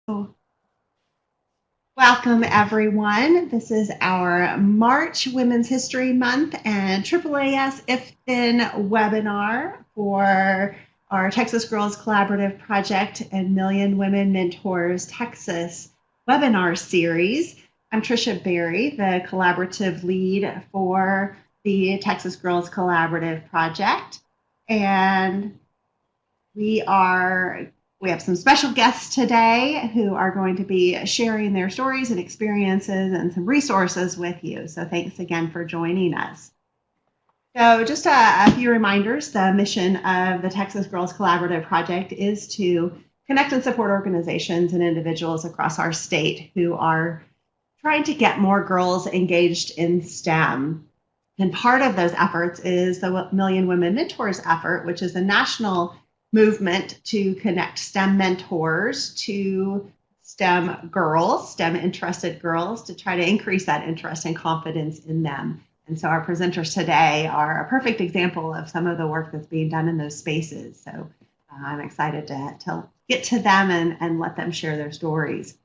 Oh, welcome, everyone. This is our March Women's History Month and AAAS If Then webinar for our Texas Girls Collaborative Project and Million Women Mentors Texas webinar series. I'm Tricia Berry, the collaborative lead for the Texas Girls Collaborative Project. And we are we have some special guests today who are going to be sharing their stories and experiences and some resources with you. So thanks again for joining us. So just a few reminders. The mission of the Texas Girls Collaborative Project is to connect and support organizations and individuals across our state who are trying to get more girls engaged in STEM. And part of those efforts is the Million Women Mentors effort, which is a national movement to connect STEM mentors to STEM girls, STEM interested girls, to try to increase that interest and confidence in them. And so our presenters today are a perfect example of some of the work that's being done in those spaces. So I'm excited to get to them and let them share their stories.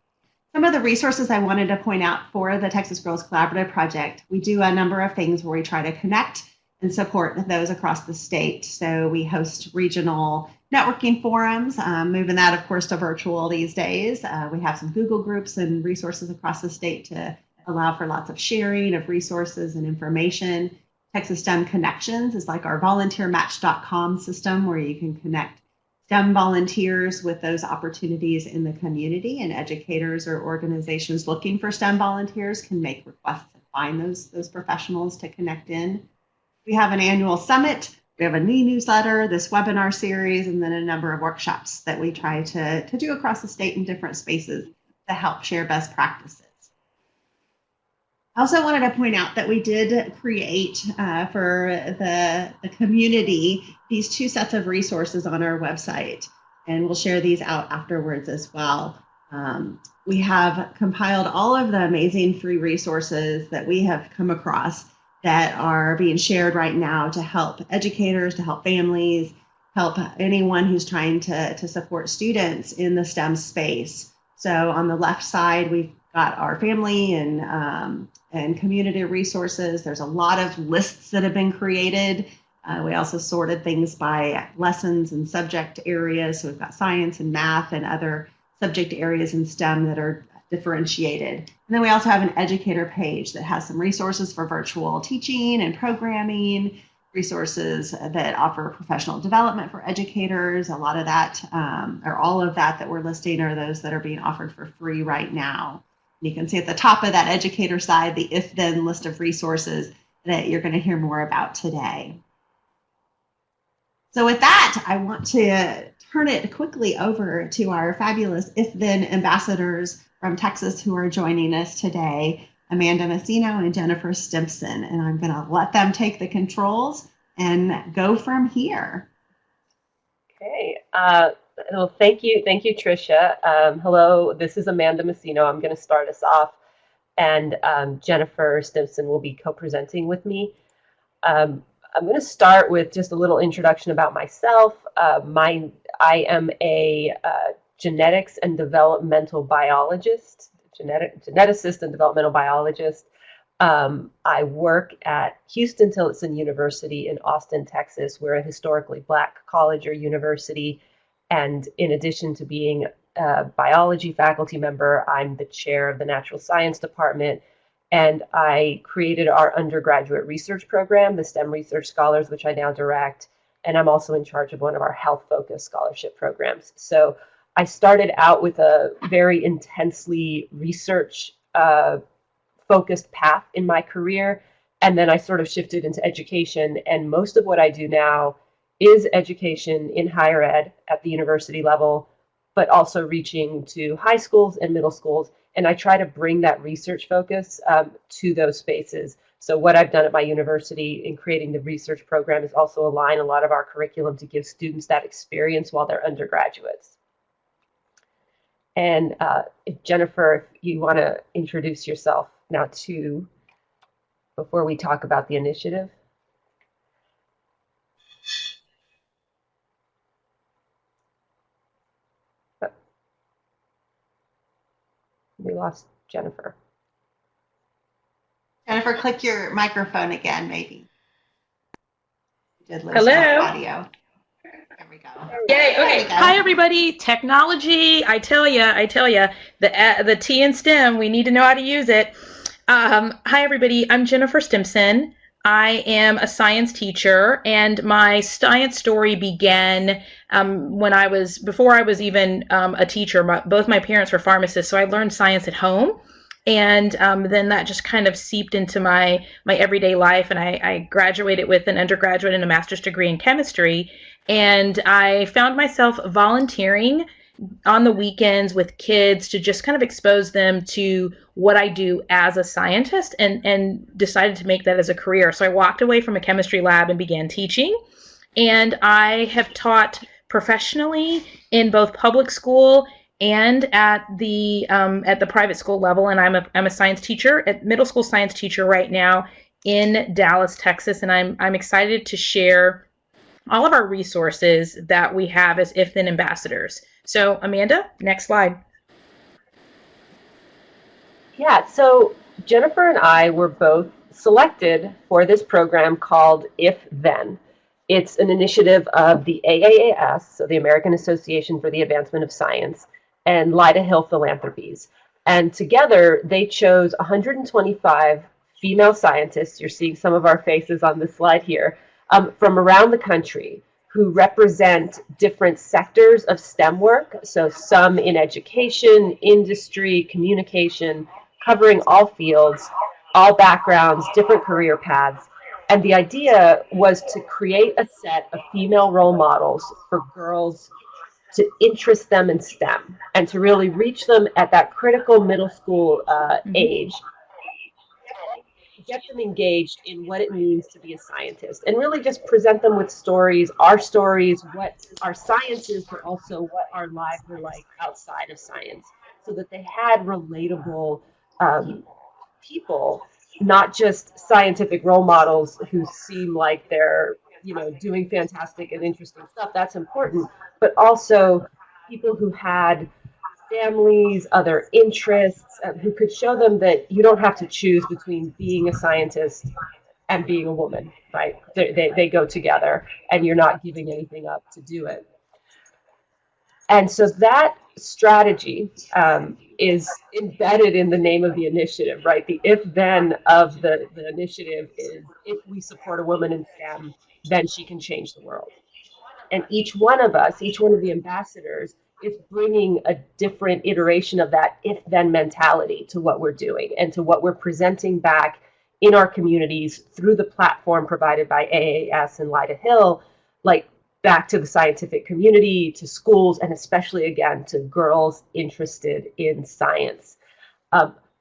Some of the resources I wanted to point out for the Texas Girls Collaborative Project, we do a number of things where we try to connect and support those across the state. So we host regional networking forums, moving that, of course, to virtual these days. We have some Google groups and resources across the state to allow for lots of sharing of resources and information. Texas STEM Connections is like our volunteermatch.com system where you can connect STEM volunteers with those opportunities in the community, and educators or organizations looking for STEM volunteers can make requests to find those professionals to connect in. We have an annual summit. We have a newsletter, this webinar series, and then a number of workshops that we try to do across the state in different spaces to help share best practices. I also wanted to point out that we did create for the community these two sets of resources on our website, and we'll share these out afterwards as well. We have compiled all of the amazing free resources that we have come across that are being shared right now to help educators, to help families, help anyone who's trying to support students in the STEM space. So on the left side, we've got our family and community resources. There's a lot of lists that have been created. We also sorted things by lessons and subject areas. So we've got science and math and other subject areas in STEM that are differentiated. And then we also have an educator page that has some resources for virtual teaching and programming, resources that offer professional development for educators. A lot of that, or all of that we're listing, are those that are being offered for free right now. And you can see at the top of that educator side the if-then list of resources that you're going to hear more about today. So with that, I want to turn it quickly over to our fabulous if-then ambassadors from Texas who are joining us today, Amanda Massino and Jennifer Stimpson. And I'm going to let them take the controls and go from here. Okay. Well, thank you, Tricia. Hello, this is Amanda Massino. I'm going to start us off, and Jennifer Stimson will be co-presenting with me. I'm going to start with just a little introduction about myself. I am a genetics and developmental biologist, geneticist and developmental biologist. I work at Huston-Tillotson University in Austin, Texas. We're a historically Black college or university. And in addition to being a biology faculty member, I'm the chair of the natural science department. And I created our undergraduate research program, the STEM Research Scholars, which I now direct. And I'm also in charge of one of our health-focused scholarship programs. So I started out with a very intensely research focused path in my career. And then I sort of shifted into education. And most of what I do now is education in higher ed at the university level, but also reaching to high schools and middle schools. And I try to bring that research focus to those spaces. So what I've done at my university in creating the research program is also align a lot of our curriculum to give students that experience while they're undergraduates. And Jennifer, if you want to introduce yourself now too, before we talk about the initiative. lost Jennifer. Jennifer, click your microphone again, maybe. You did lose Hello? audio. There we go. Yay, okay. Hi, everybody. Technology, I tell you, the T in STEM, we need to know how to use it. Hi, everybody. I'm Jennifer Stimson. I am a science teacher, and my science story began before I was even a teacher. Both my parents were pharmacists, so I learned science at home. And then that just kind of seeped into my everyday life, and I graduated with an undergraduate and a master's degree in chemistry. And I found myself volunteering on the weekends with kids to just kind of expose them to what I do as a scientist, and decided to make that as a career. So I walked away from a chemistry lab and began teaching. And I have taught professionally in both public school and at the private school level. And I'm a science teacher, a middle school science teacher right now in Dallas, Texas. And I'm excited to share all of our resources that we have as If Then ambassadors. So Amanda, next slide. Yeah, so Jennifer and I were both selected for this program called If Then. It's an initiative of the AAAS, so the American Association for the Advancement of Science, and Lyda Hill Philanthropies. And together they chose 125 female scientists, you're seeing some of our faces on this slide here, from around the country, who represent different sectors of STEM work. So some in education, industry, communication, covering all fields, all backgrounds, different career paths. And the idea was to create a set of female role models for girls to interest them in STEM and to really reach them at that critical middle school age. Get them engaged in what it means to be a scientist, and really just present them with stories, what our science is, but also what our lives were like outside of science, so that they had relatable people, not just scientific role models who seem like they're, doing fantastic and interesting stuff. That's important, but also people who had families, other interests, who could show them that you don't have to choose between being a scientist and being a woman, right? They go together, and you're not giving anything up to do it. And so that strategy is embedded in the name of the initiative, right? The if-then of the initiative is, if we support a woman in STEM, then she can change the world. And each one of us, each one of the ambassadors, is bringing a different iteration of that if-then mentality to what we're doing and to what we're presenting back in our communities through the platform provided by AAAS and Lyda Hill, like back to the scientific community, to schools, and especially, again, to girls interested in science.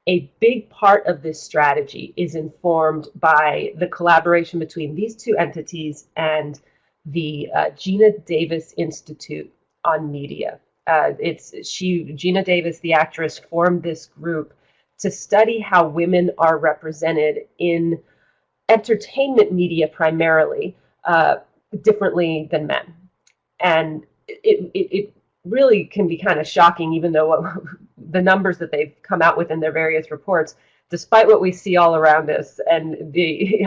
A big part of this strategy is informed by the collaboration between these two entities and the Geena Davis Institute on Media. Geena Davis, the actress, formed this group to study how women are represented in entertainment media primarily, differently than men. And it really can be kind of shocking, even though the numbers that they've come out with in their various reports, despite what we see all around us and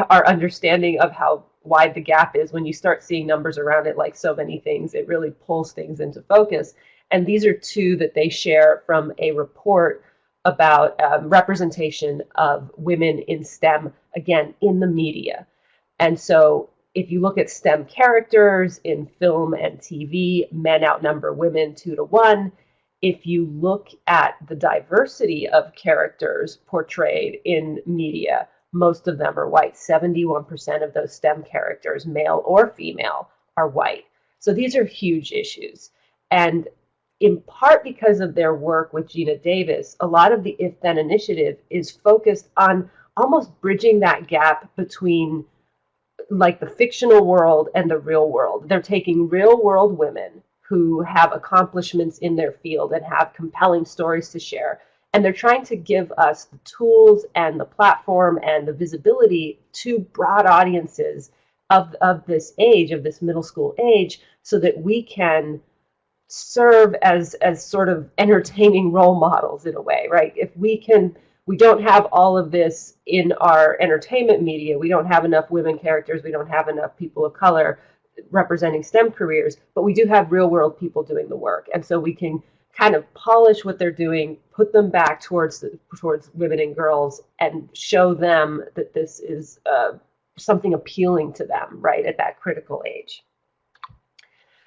our understanding of how wide the gap is, when you start seeing numbers around it, like so many things, it really pulls things into focus. And these are two that they share from a report about representation of women in STEM, again, in the media. And so if you look at STEM characters in film and TV, men outnumber women 2-1. If you look at the diversity of characters portrayed in media, most of them are white. 71% of those STEM characters, male or female, are white. So these are huge issues. And in part because of their work with Geena Davis, a lot of the If Then initiative is focused on almost bridging that gap between like the fictional world and the real world. They're taking real world women who have accomplishments in their field and have compelling stories to share. And they're trying to give us the tools and the platform and the visibility to broad audiences of this age, of this middle school age, so that we can serve as sort of entertaining role models in a way, right? If we don't have all of this in our entertainment media. We don't have enough women characters. We don't have enough people of color representing STEM careers, but we do have real world people doing the work. And so we can kind of polish what they're doing, put them back towards women and girls, and show them that this is something appealing to them, right, at that critical age.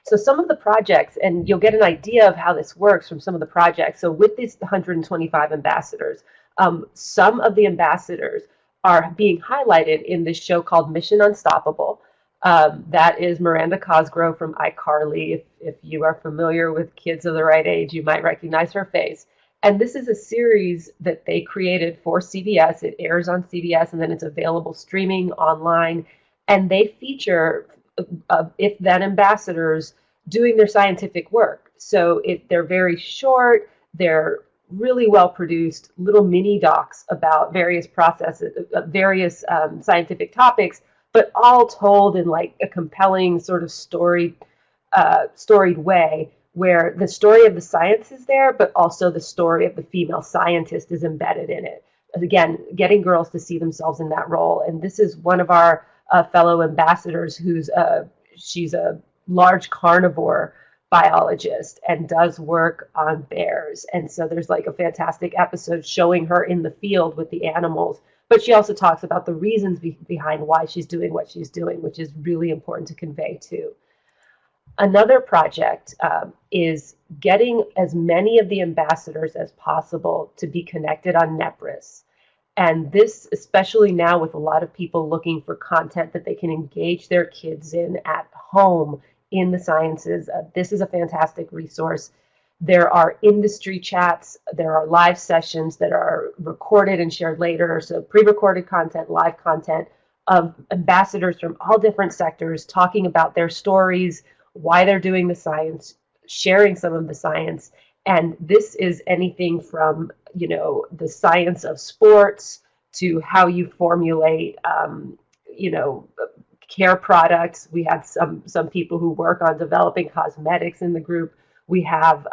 So some of the projects, and you'll get an idea of how this works from some of the projects. So with these 125 ambassadors, some of the ambassadors are being highlighted in this show called Mission Unstoppable. That is Miranda Cosgrove from iCarly. If you are familiar with kids of the right age, you might recognize her face. And this is a series that they created for CBS. It airs on CBS, and then it's available streaming online. And they feature if then ambassadors doing their scientific work. So they're very short, they're really well produced little mini docs about various processes, various scientific topics, but all told in like a compelling sort of storied way, where the story of the science is there, but also the story of the female scientist is embedded in it. Again, getting girls to see themselves in that role. And this is one of our fellow ambassadors she's a large carnivore biologist and does work on bears. And so there's like a fantastic episode showing her in the field with the animals. But she also talks about the reasons behind why she's doing what she's doing, which is really important to convey too. Another project is getting as many of the ambassadors as possible to be connected on Nepris. And this, especially now with a lot of people looking for content that they can engage their kids in at home in the sciences, this is a fantastic resource. There are industry chats, there are live sessions that are recorded and shared later, so pre-recorded content, live content of ambassadors from all different sectors talking about their stories, why they're doing the science, sharing some of the science. And this is anything from, the science of sports to how you formulate, care products. We have some people who work on developing cosmetics in the group. We have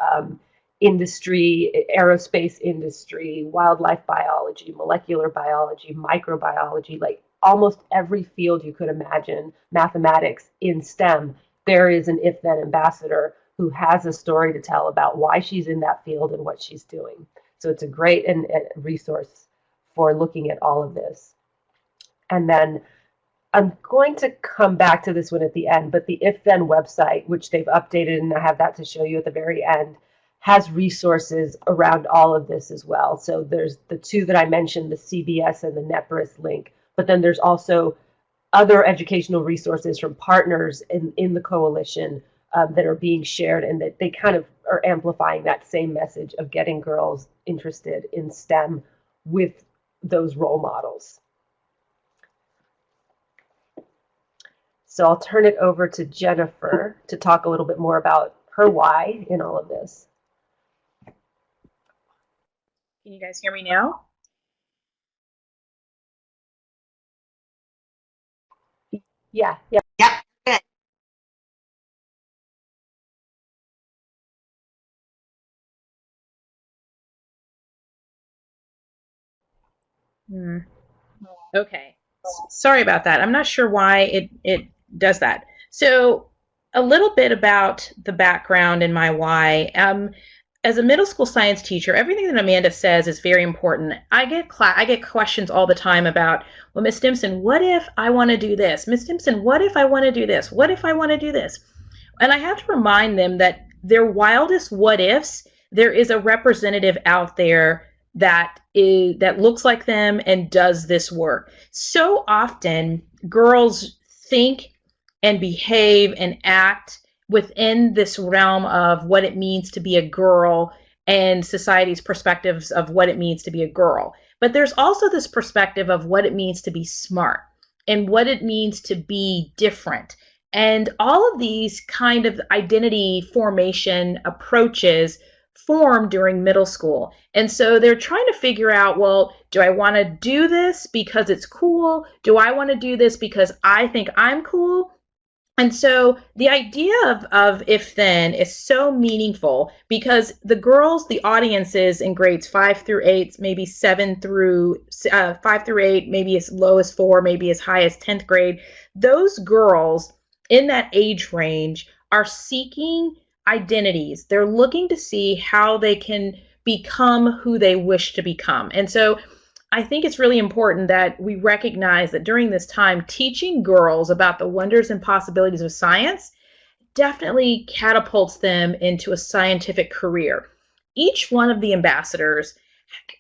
industry, aerospace industry, wildlife biology, molecular biology, microbiology, like almost every field you could imagine, mathematics in STEM. There is an if-then ambassador who has a story to tell about why she's in that field and what she's doing. So it's a great resource for looking at all of this. And then I'm going to come back to this one at the end, but the if-then website, which they've updated, and I have that to show you at the very end, has resources around all of this as well. So there's the two that I mentioned, the CBS and the Nepris link, but then there's also other educational resources from partners in the coalition that are being shared, and that they kind of are amplifying that same message of getting girls interested in STEM with those role models. So I'll turn it over to Jennifer to talk a little bit more about her why in all of this. Can you guys hear me now? Yeah. Yep. Good. Okay. Sorry about that. I'm not sure why it does that. So a little bit about the background and my why. As a middle school science teacher, everything that Amanda says is very important. I get questions all the time about, well, Miss Stimson, what if I want to do this? Miss Stimson, what if I want to do this? What if I want to do this? And I have to remind them that their wildest what ifs, there is a representative out there that looks like them and does this work. So often girls think and behave and act within this realm of what it means to be a girl and society's perspectives of what it means to be a girl. But there's also this perspective of what it means to be smart and what it means to be different. And all of these kind of identity formation approaches form during middle school. And so they're trying to figure out, well, do I want to do this because it's cool? Do I want to do this because I think I'm cool? And so the idea of if then is so meaningful because the girls, the audiences in grades 5 through 8, maybe 5 through 8, maybe as low as 4, maybe as high as 10th grade, those girls in that age range are seeking identities. They're looking to see how they can become who they wish to become. And so I think it's really important that we recognize that during this time, teaching girls about the wonders and possibilities of science definitely catapults them into a scientific career. Each one of the ambassadors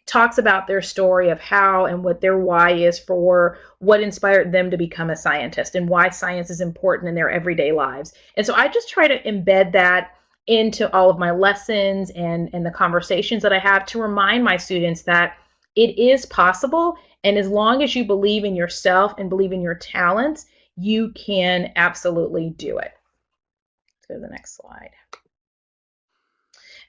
talks about their story of how and what their why is for what inspired them to become a scientist and why science is important in their everyday lives. And so I just try to embed that into all of my lessons and the conversations that I have to remind my students that it is possible. And as long as you believe in yourself and believe in your talents, you can absolutely do it. Let's go to the next slide.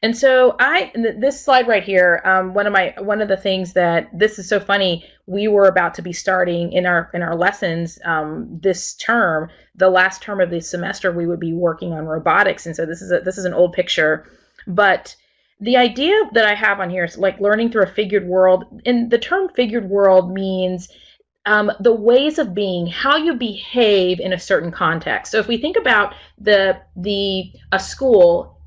And so this slide right here, one of the things that this is so funny, we were about to be starting in our lessons this term, the last term of the semester, we would be working on robotics. And so this is an old picture, but the idea that I have on here is like learning through a figured world. And the term figured world means the ways of being, how you behave in a certain context. So if we think about a school,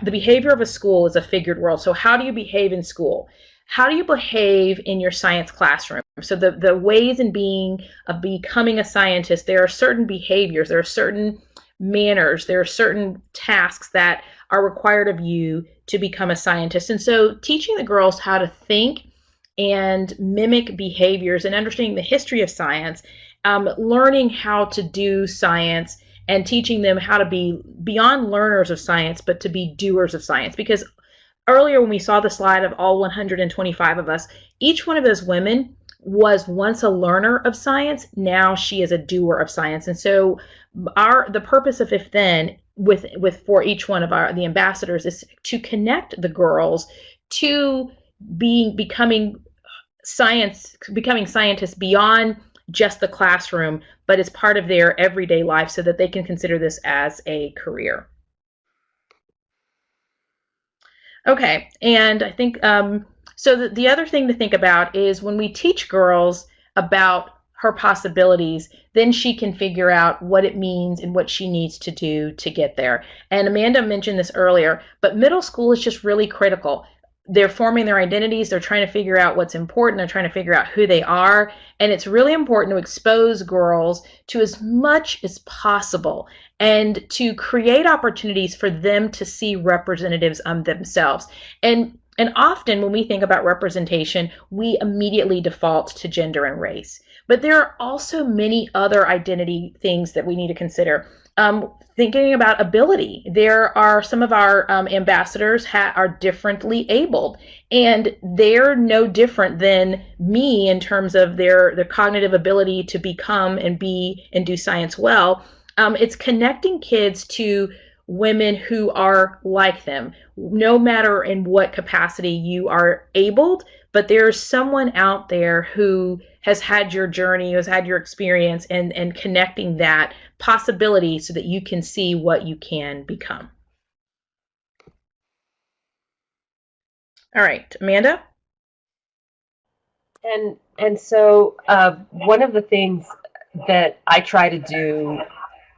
the behavior of a school is a figured world. So how do you behave in school? How do you behave in your science classroom? So the ways in being of becoming a scientist, there are certain behaviors, there are certain manners, there are certain tasks that are required of you to become a scientist. And so teaching the girls how to think and mimic behaviors and understanding the history of science, learning how to do science and teaching them how to be beyond learners of science, but to be doers of science. Because earlier when we saw the slide of all 125 of us, each one of those women was once a learner of science. Now she is a doer of science. And so the purpose of If Then for each one of the ambassadors is to connect the girls to becoming scientists beyond just the classroom, but as part of their everyday life so that they can consider this as a career. Okay, and I think, so the other thing to think about is when we teach girls about her possibilities, then she can figure out what it means and what she needs to do to get there. And Amanda mentioned this earlier, but middle school is just really critical. They're forming their identities. They're trying to figure out what's important. They're trying to figure out who they are. And it's really important to expose girls to as much as possible and to create opportunities for them to see representatives of themselves. And often when we think about representation, we immediately default to gender and race. But there are also many other identity things that we need to consider. Thinking about ability, there are some of our ambassadors are differently abled, and they're no different than me in terms of their cognitive ability to become and be and do science well. It's connecting kids to women who are like them, no matter in what capacity you are abled, but there's someone out there who has had your journey, who has had your experience, and connecting that possibility so that you can see what you can become. All right, Amanda? And so one of the things that I try to do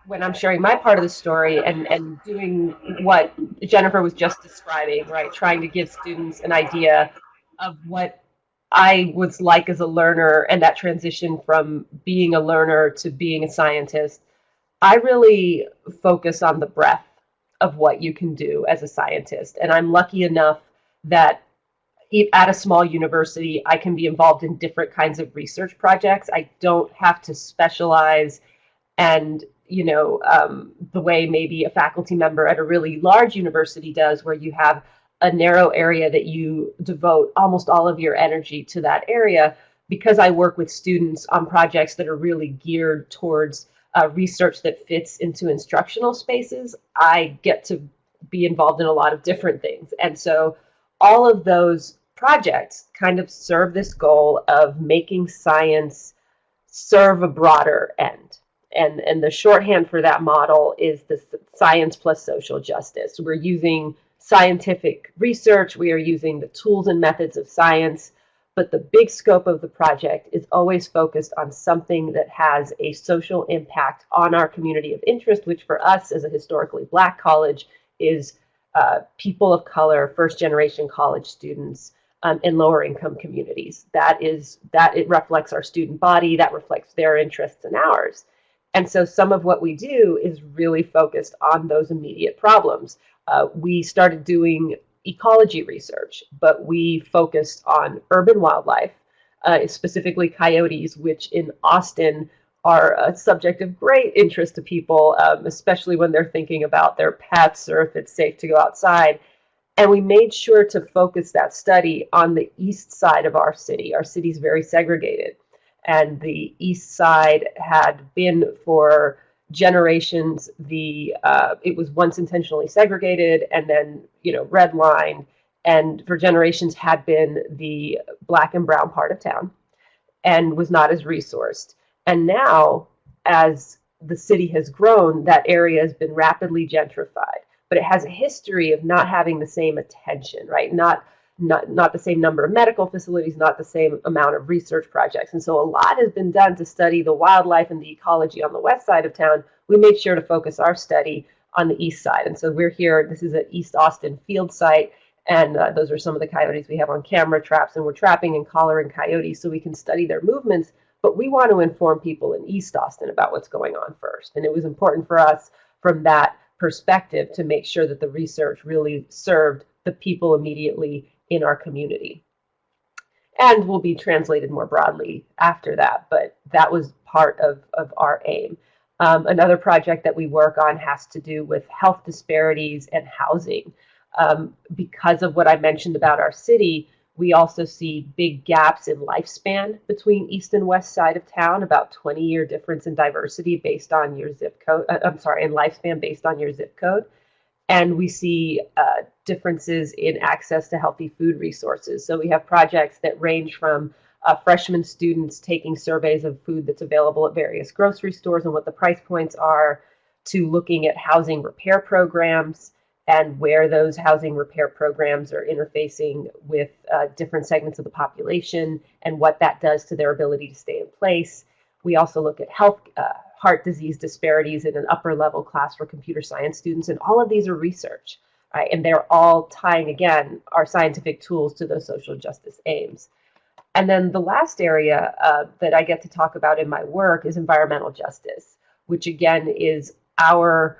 when I'm sharing my part of the story and doing what Jennifer was just describing, right? Trying to give students an idea of what I was like as a learner and that transition from being a learner to being a scientist. I really focus on the breadth of what you can do as a scientist. And I'm lucky enough that at a small university, I can be involved in different kinds of research projects. I don't have to specialize and the way maybe a faculty member at a really large university does, where you have a narrow area that you devote almost all of your energy to that area. Because I work with students on projects that are really geared towards research that fits into instructional spaces, I get to be involved in a lot of different things. And so all of those projects kind of serve this goal of making science serve a broader end. And the shorthand for that model is the science plus social justice. We're using scientific research, we are using the tools and methods of science, but the big scope of the project is always focused on something that has a social impact on our community of interest, which for us as a historically Black college is people of color, first-generation college students, in lower income communities. That it reflects our student body, that reflects their interests and ours. And so some of what we do is really focused on those immediate problems. We started doing ecology research, but we focused on urban wildlife, specifically coyotes, which in Austin are a subject of great interest to people, especially when they're thinking about their pets or if it's safe to go outside. And we made sure to focus that study on the east side of our city. Our city's very segregated. And the east side had been for generations it was once intentionally segregated and then redlined, and for generations had been the Black and brown part of town and was not as resourced. And now, as the city has grown, that area has been rapidly gentrified, but it has a history of not having the same attention, right? Not the same number of medical facilities, not the same amount of research projects. And so a lot has been done to study the wildlife and the ecology on the west side of town. We made sure to focus our study on the east side. And so we're here, this is an East Austin field site, and those are some of the coyotes we have on camera traps, and we're trapping and collaring coyotes so we can study their movements, but we want to inform people in East Austin about what's going on first. And it was important for us from that perspective to make sure that the research really served the people immediately in our community, and will be translated more broadly after that, but that was part of our aim. Another project that we work on has to do with health disparities and housing. Because of what I mentioned about our city, we also see big gaps in lifespan between east and west side of town, about 20-year difference in diversity based on your zip code, in lifespan based on your zip code. And we see differences in access to healthy food resources. So we have projects that range from freshman students taking surveys of food that's available at various grocery stores and what the price points are, to looking at housing repair programs and where those housing repair programs are interfacing with different segments of the population and what that does to their ability to stay in place. We also look at heart disease disparities in an upper level class for computer science students, and all of these are research, right? And they're all tying, again, our scientific tools to those social justice aims. And then the last area that I get to talk about in my work is environmental justice, which again is our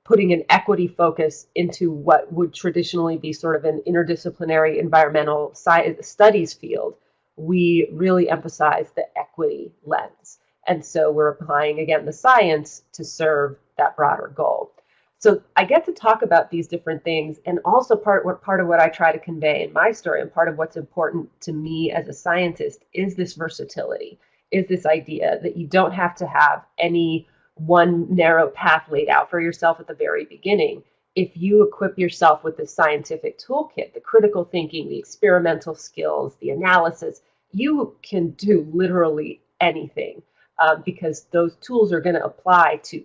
putting an equity focus into what would traditionally be sort of an interdisciplinary environmental studies field. We really emphasize the equity lens. And so we're applying, again, the science to serve that broader goal. So I get to talk about these different things, and also part of what I try to convey in my story, and part of what's important to me as a scientist, is this versatility, is this idea that you don't have to have any one narrow path laid out for yourself at the very beginning. If you equip yourself with the scientific toolkit, the critical thinking, the experimental skills, the analysis, you can do literally anything. Because those tools are going to apply to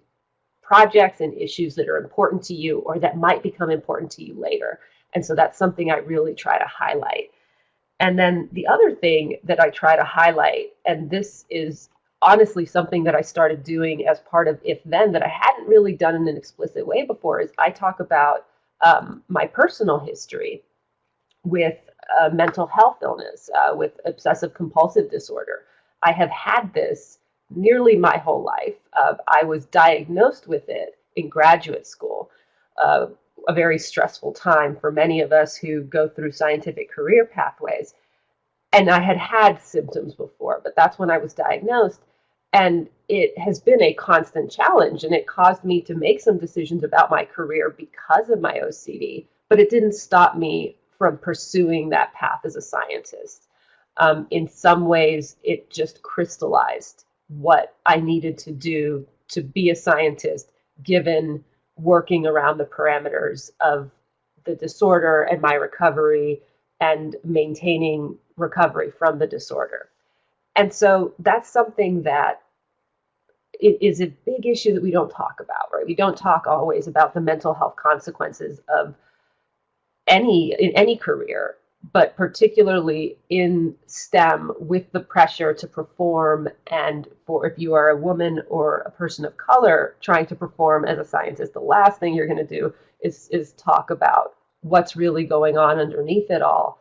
projects and issues that are important to you or that might become important to you later. And so that's something I really try to highlight. And then the other thing that I try to highlight, and this is honestly something that I started doing as part of If Then that I hadn't really done in an explicit way before, is I talk about my personal history with mental health illness, with obsessive-compulsive disorder. I have had this nearly my whole life. I was diagnosed with it in graduate school, a very stressful time for many of us who go through scientific career pathways. And I had had symptoms before, but that's when I was diagnosed. And it has been a constant challenge, and it caused me to make some decisions about my career because of my OCD, but it didn't stop me from pursuing that path as a scientist. In some ways, it just crystallized what I needed to do to be a scientist, given working around the parameters of the disorder and my recovery and maintaining recovery from the disorder. And so that's something that it is a big issue that we don't talk about, right? We don't talk always about the mental health consequences of in any career, but particularly in STEM, with the pressure to perform, and for if you are a woman or a person of color trying to perform as a scientist, the last thing you're going to do is talk about what's really going on underneath it all,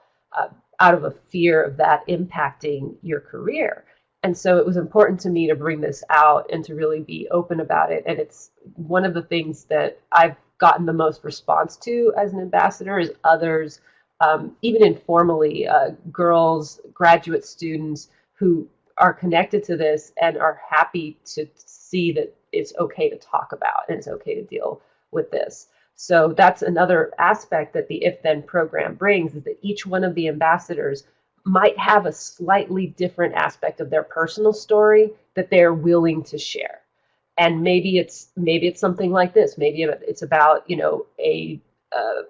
out of a fear of that impacting your career. And so it was important to me to bring this out and to really be open about it. And it's one of the things that I've gotten the most response to as an ambassador is others, even informally, girls, graduate students who are connected to this and are happy to see that it's okay to talk about and it's okay to deal with this. So that's another aspect that the If Then program brings, is that each one of the ambassadors might have a slightly different aspect of their personal story that they're willing to share. And maybe it's something like this. Maybe it's about,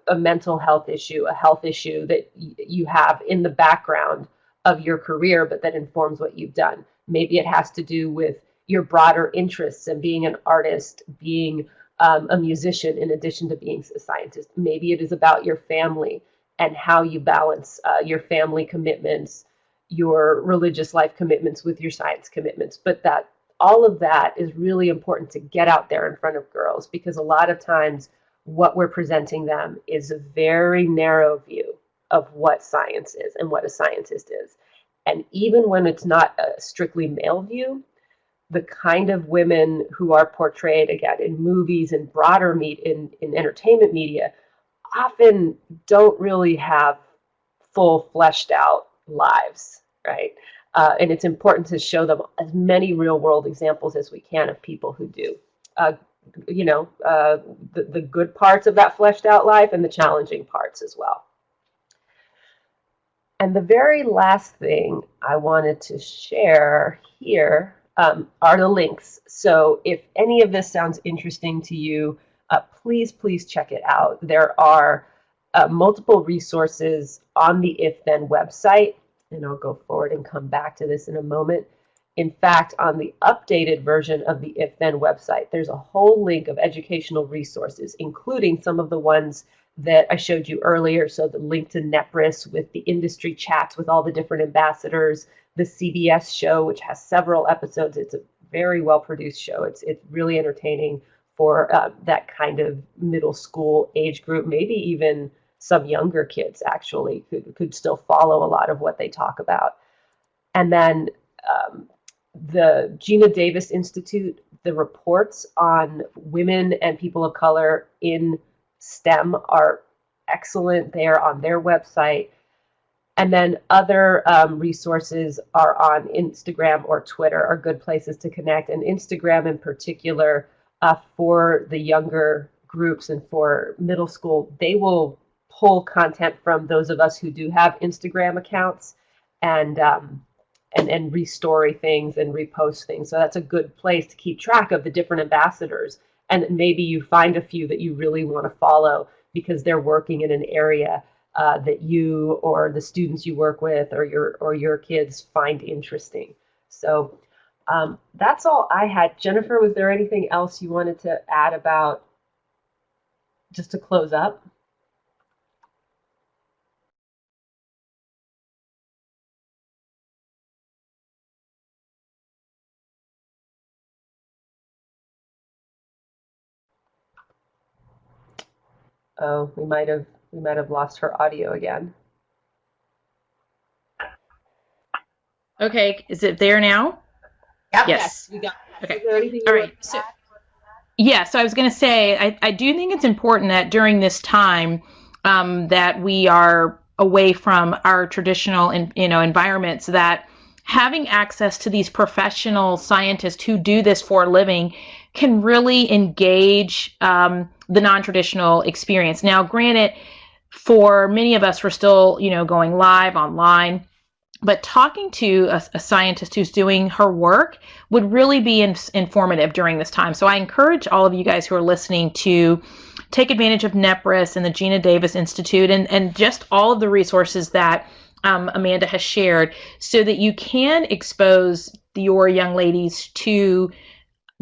a mental health issue, a health issue that you have in the background of your career, but that informs what you've done. Maybe it has to do with your broader interests and being an artist, being a musician in addition to being a scientist. Maybe it is about your family and how you balance your family commitments, your religious life commitments with your science commitments. But that all of that is really important to get out there in front of girls, because a lot of times what we're presenting them is a very narrow view of what science is and what a scientist is. And even when it's not a strictly male view, the kind of women who are portrayed, again, in movies and broader in entertainment media often don't really have full fleshed out lives, right? And it's important to show them as many real world examples as we can of people who do. The good parts of that fleshed out life and the challenging parts as well. And the very last thing I wanted to share here are the links. So if any of this sounds interesting to you, please check it out. There are multiple resources on the If Then website, and I'll go forward and come back to this in a moment. In fact, on the updated version of the If Then website, there's a whole link of educational resources, including some of the ones that I showed you earlier. So the link to NEPRIS with the industry chats with all the different ambassadors, the CBS show, which has several episodes. It's a very well produced show. It's really entertaining for that kind of middle school age group, maybe even some younger kids actually could still follow a lot of what they talk about. And then the Geena Davis Institute, the reports on women and people of color in STEM are excellent. They are on their website. And then other resources are on Instagram or Twitter, are good places to connect. And Instagram in particular, for the younger groups and for middle school, they will pull content from those of us who do have Instagram accounts and restory things and repost things. So that's a good place to keep track of the different ambassadors. And maybe you find a few that you really want to follow because they're working in an area that you or the students you work with or your kids find interesting. So that's all I had. Jennifer, was there anything else you wanted to add about, just to close up? Oh, we might have lost her audio again. Okay, is it there now? Yep. Yes. We got it. Okay. Is there anything All right. So I was going to say, I do think it's important that during this time that we are away from our traditional environments, that having access to these professional scientists who do this for a living can really engage the non-traditional experience. Now, granted, for many of us, we're still, going live online, but talking to a scientist who's doing her work would really be informative during this time. So I encourage all of you guys who are listening to take advantage of NEPRIS and the Geena Davis Institute and just all of the resources that Amanda has shared, so that you can expose your young ladies to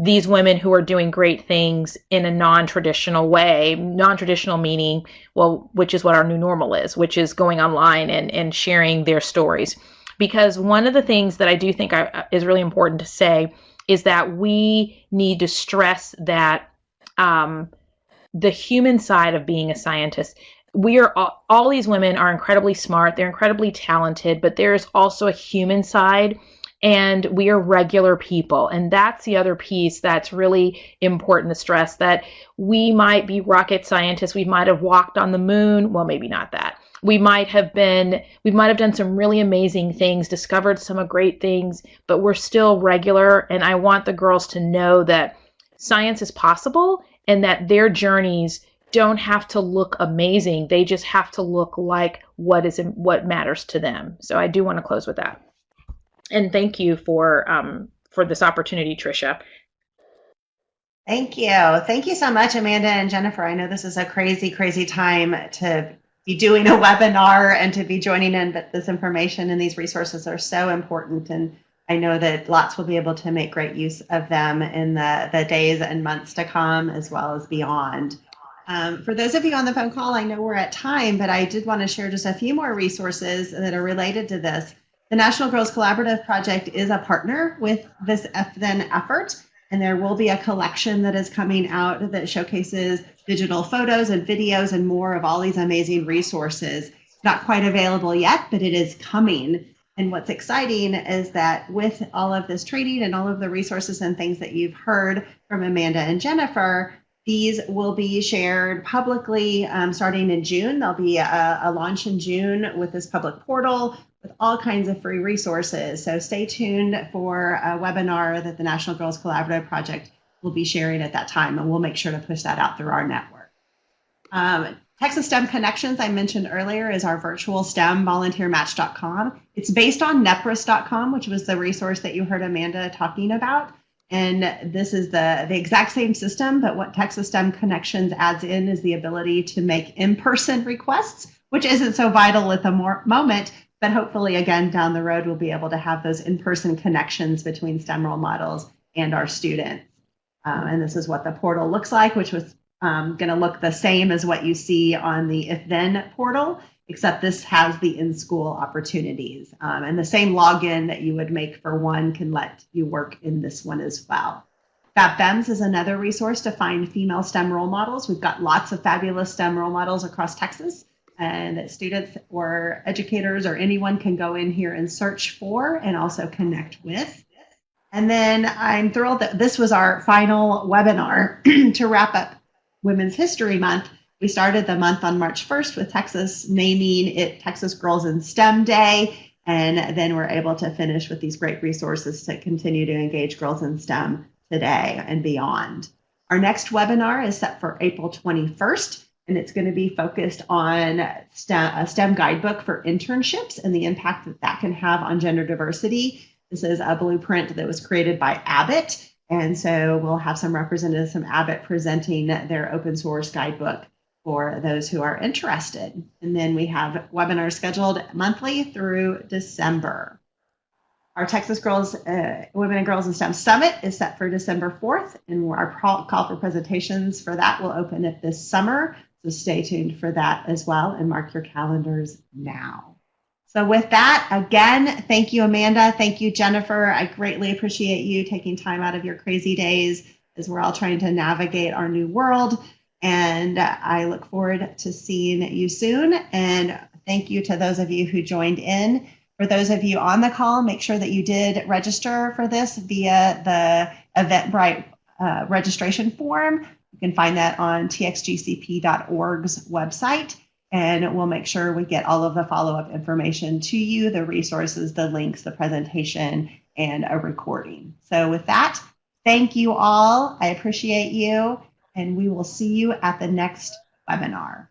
these women who are doing great things in a non-traditional way, non-traditional meaning, well, which is what our new normal is, which is going online and sharing their stories. Because one of the things that I do think is really important to say is that we need to stress that the human side of being a scientist, all these women are incredibly smart, they're incredibly talented, but there's also a human side, and we are regular people. And that's the other piece that's really important to stress, that we might be rocket scientists, we might have walked on the moon, well, maybe not that. We might have done some really amazing things, discovered some great things, but we're still regular. And I want the girls to know that science is possible and that their journeys don't have to look amazing. They just have to look like what matters to them. So I do want to close with that. And thank you for this opportunity, Tricia. Thank you. Thank you so much, Amanda and Jennifer. I know this is a crazy, crazy time to be doing a webinar and to be joining in, but this information and these resources are so important. And I know that lots will be able to make great use of them in the days and months to come, as well as beyond. For those of you on the phone call, I know we're at time, but I did want to share just a few more resources that are related to this. The National Girls Collaborative Project is a partner with this FThen effort, and there will be a collection that is coming out that showcases digital photos and videos and more of all these amazing resources. Not quite available yet, but it is coming. And what's exciting is that with all of this training and all of the resources and things that you've heard from Amanda and Jennifer, these will be shared publicly starting in June. There'll be a launch in June with this public portal with all kinds of free resources. So stay tuned for a webinar that the National Girls Collaborative Project will be sharing at that time, and we'll make sure to push that out through our network. Texas STEM Connections, I mentioned earlier, is our virtual STEM volunteermatch.com. It's based on nepris.com, which was the resource that you heard Amanda talking about. And this is the exact same system, but what Texas STEM Connections adds in is the ability to make in-person requests, which isn't so vital at the moment, but hopefully, again, down the road, we'll be able to have those in-person connections between STEM role models and our students. And this is what the portal looks like, which was going to look the same as what you see on the IfThen portal, except this has the in-school opportunities. And the same login that you would make for one can let you work in this one as well. FabFems is another resource to find female STEM role models. We've got lots of fabulous STEM role models across Texas, and that students or educators or anyone can go in here and search for and also connect with. And then I'm thrilled that this was our final webinar to wrap up Women's History Month. We started the month on March 1st with Texas naming it Texas Girls in STEM Day, and then we're able to finish with these great resources to continue to engage girls in STEM today and beyond. Our next webinar is set for April 21st, and it's going to be focused on a STEM guidebook for internships and the impact that that can have on gender diversity. This is a blueprint that was created by Abbott, and so we'll have some representatives from Abbott presenting their open source guidebook for those who are interested. And then we have webinars scheduled monthly through December. Our Texas Girls, Women and Girls in STEM Summit is set for December 4th, and our call for presentations for that will open up this summer. So stay tuned for that as well and mark your calendars now. So with that, again, thank you, Amanda. Thank you, Jennifer. I greatly appreciate you taking time out of your crazy days as we're all trying to navigate our new world. And I look forward to seeing you soon. And thank you to those of you who joined in. For those of you on the call, make sure that you did register for this via the Eventbrite registration form. You can find that on txgcp.org's website, and we'll make sure we get all of the follow-up information to you, the resources, the links, the presentation, and a recording. So with that, thank you all. I appreciate you, and we will see you at the next webinar.